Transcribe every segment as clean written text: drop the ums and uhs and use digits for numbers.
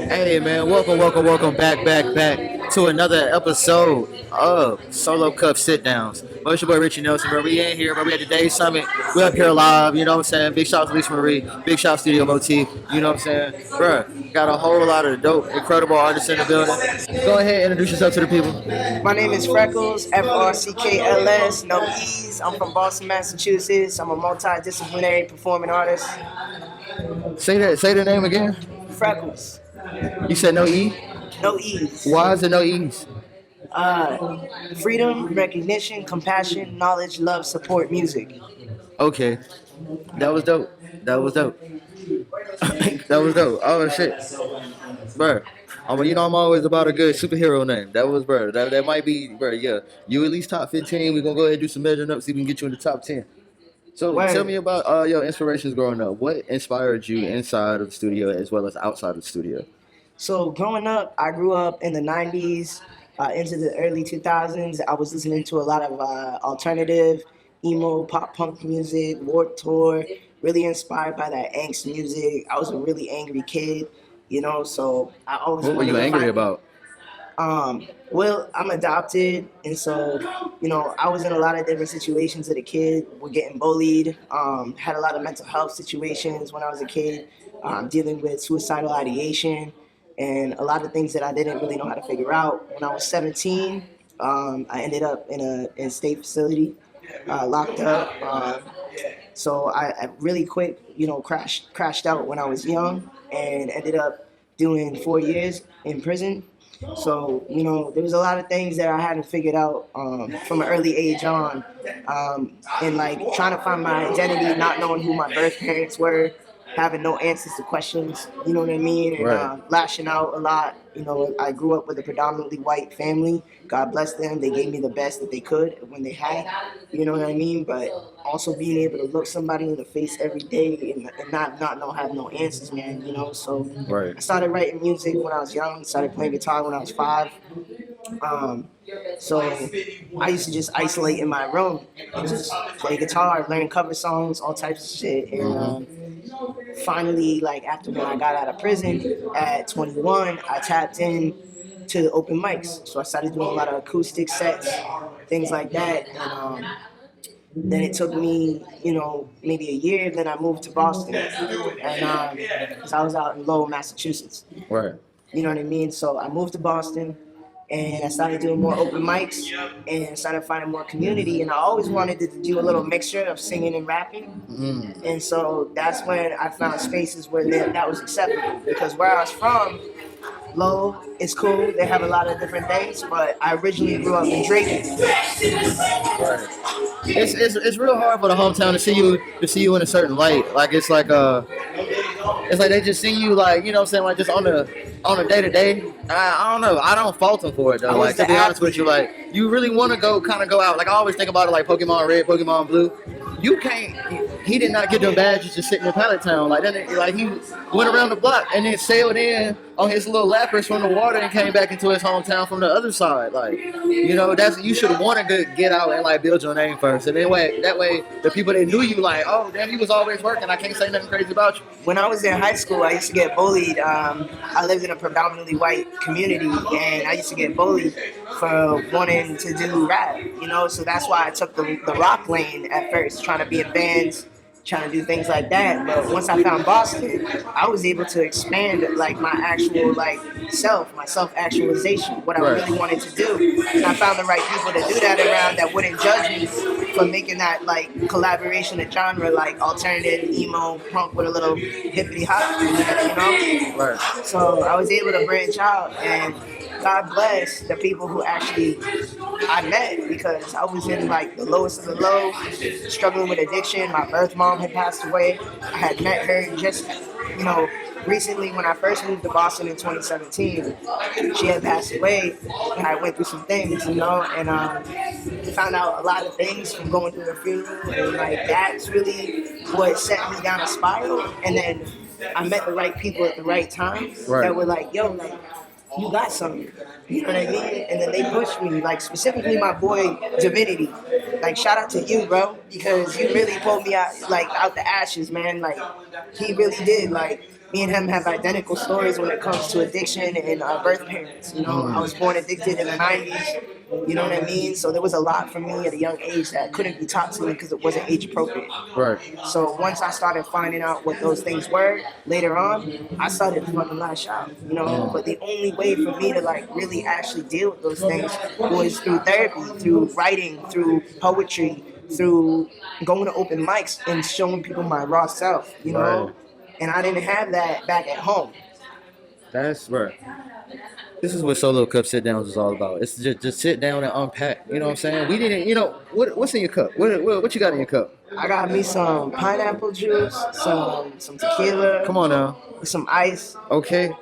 Hey man, welcome back to another episode of Solo Cup Sit Downs. Well, it's your boy Richie Nelson, bro. We in here, bro. We at the Dazesummit. We up here live, you know what I'm saying? Big shout out to Lisa Marie, big shout out Studio Motif, you know what I'm saying? Bro, got a whole lot of dope, incredible artists in the building. Go ahead, introduce yourself to the people. My name is Freckles, FRCKLS, no E's. I'm from Boston, Massachusetts. I'm a multidisciplinary performing artist. Say the name again. Freckles, You said no E? no E's. Why is it no E's? Freedom, recognition, compassion, knowledge, love, support, music. Okay. That was dope. That was dope. That was dope. Oh shit. Bro. I'm always about a good superhero name. That was, bro. That might be, bro. Yeah, you at least top 15. We're gonna go ahead and do some measuring up, see if we can get you in the top 10. So tell me Word. about your inspirations growing up. What inspired you inside of the studio as well as outside of the studio? So growing up, I grew up in the 90s, into the early 2000s. I was listening to a lot of alternative, emo, pop punk music, Warped Tour, really inspired by that angst music. I was a really angry kid, so I always What were wanted you to angry find. about? Well, I'm adopted, and so I was in a lot of different situations as a kid. We're getting bullied. Had a lot of mental health situations when I was a kid, dealing with suicidal ideation, and a lot of things that I didn't really know how to figure out. When I was 17, I ended up in a state facility, locked up. So I really quick, crashed out when I was young, and ended up doing 4 years in prison. So, there was a lot of things that I hadn't figured out from an early age on. And like trying to find my identity, not knowing who my birth parents were, having no answers to questions, you know what I mean? And Right. lashing out a lot. I grew up with a predominantly white family. God bless them. They gave me the best that they could when they had, you know what I mean? But also being able to look somebody in the face every day and not know, have no answers, man, So Right. I started writing music when I was young, started playing guitar when I was 5. Um, so I used to just isolate in my room and just play guitar, learn cover songs, all types of shit. And finally, like after when I got out of prison at 21, I tapped in to open mics. So I started doing a lot of acoustic sets, things like that. And then it took me, maybe a year. Then I moved to Boston, and 'cause I was out in Lowell, Massachusetts. Right. You know what I mean? So I moved to Boston and I started doing more open mics and started finding more community. And I always wanted to do a little mixture of singing and rapping. And so that's when I found spaces where that was acceptable. Because where I was from, Lowell is cool. They have a lot of different things, but I originally grew up in Drayton. It's real hard for the hometown to see you in a certain light. Like it's like they just see you like you know what I'm saying like just on a day to day. I don't know. I don't fault them for it I though. was Like to the be honest with athlete. you, like you really want to go kind of go out. Like I always think about it like Pokemon Red, Pokemon Blue. You can't. He did not get them badges just sitting in Pallet Town. Like he went around the block and then sailed in on his little lappers from the water and came back into his hometown from the other side. Like that's you should want to get out and like build your name first. And then that way the people that knew you like oh damn he was always working. I can't say nothing crazy about you. When I was in high school, I used to get bullied. I lived in a predominantly white community, and I used to get bullied for wanting to do rap. So that's why I took the rock lane at first, trying to be in bands, trying to do things like that. But once I found Boston, I was able to expand like my actual like my self actualization, what I Right. really wanted to do. And I found the right people to do that around that wouldn't judge me for making that like collaboration of genre, like alternative emo punk with a little hippity hop, Right. So I was able to branch out, and God bless the people who actually I met because I was in like the lowest of the low, struggling with addiction. My birth mom had passed away. I had met her just, recently when I first moved to Boston in 2017. She had passed away, and I went through some things, and found out a lot of things from going through her funeral, and like that's really what set me down a spiral. And then I met the right people at the right time Right. that were like, yo, like you got something. You know what I mean? And then they pushed me, like specifically my boy Divinity. Like shout out to you, bro, because you really pulled me out like out the ashes, man. Like he really did. Like me and him have identical stories when it comes to addiction and birth parents. You know, I was born addicted in the 90s. You know what I mean? So there was a lot for me at a young age that couldn't be taught to me because it wasn't age appropriate. Right. So once I started finding out what those things were later on, I started to fucking lash out, you know. But the only way for me to like really actually deal with those things was through therapy, through writing, through poetry, through going to open mics and showing people my raw self, you know. Right. And I didn't have that back at home. That's right. This is what solo cup sit downs is all about. It's just sit down and unpack. You know what I'm saying? We didn't. You know what's in your cup? What you got in your cup? I got me some pineapple juice, some tequila. Come on now. Some ice. Okay.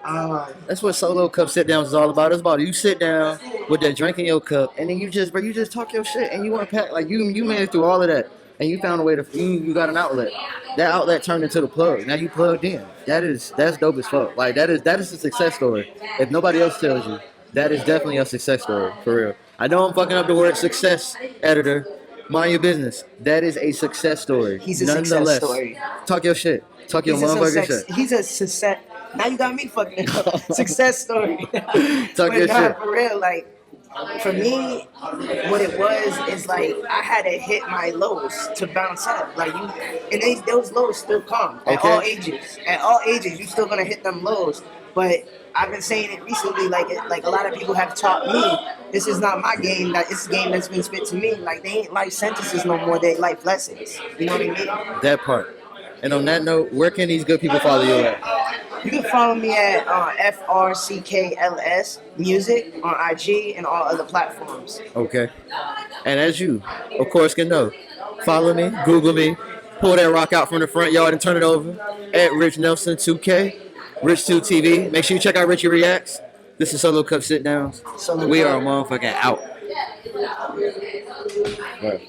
That's what solo cup sit downs is all about. It's about you sit down with that drink in your cup, and then you just talk your shit, and you unpack like you made it through all of that, and you found a way to you got an outlet. That outlet turned into the plug. Now you plugged in. That's dope as fuck. Like that is a success story. If nobody else tells you, that is definitely a success story for real. I know I'm fucking up the word success, editor. Mind your business. That is a success story. He's a success story. Talk your shit. Talk your motherfucking shit. He's a success. Now you got me fucking up. Success story. Talk your shit. For real, like for me, what it was is like I had to hit my lows to bounce up. Like those lows still come at all ages. At all ages, you're still gonna hit them lows. But I've been saying it recently, like a lot of people have taught me, this is not my game. That it's a game that's been spit to me. Like they ain't life sentences no more. They life lessons. You know what I mean? That part. And on that note, where can these good people follow you at? You can follow me at FRCKLS Music on IG and all other platforms. Okay. And as you, of course, can know, follow me, Google me, pull that rock out from the front yard and turn it over at Rich Nelson 2K, Rich2TV. Make sure you check out Richie Reacts. This is Solo Cup Sit Downs. We are motherfucking out. Right.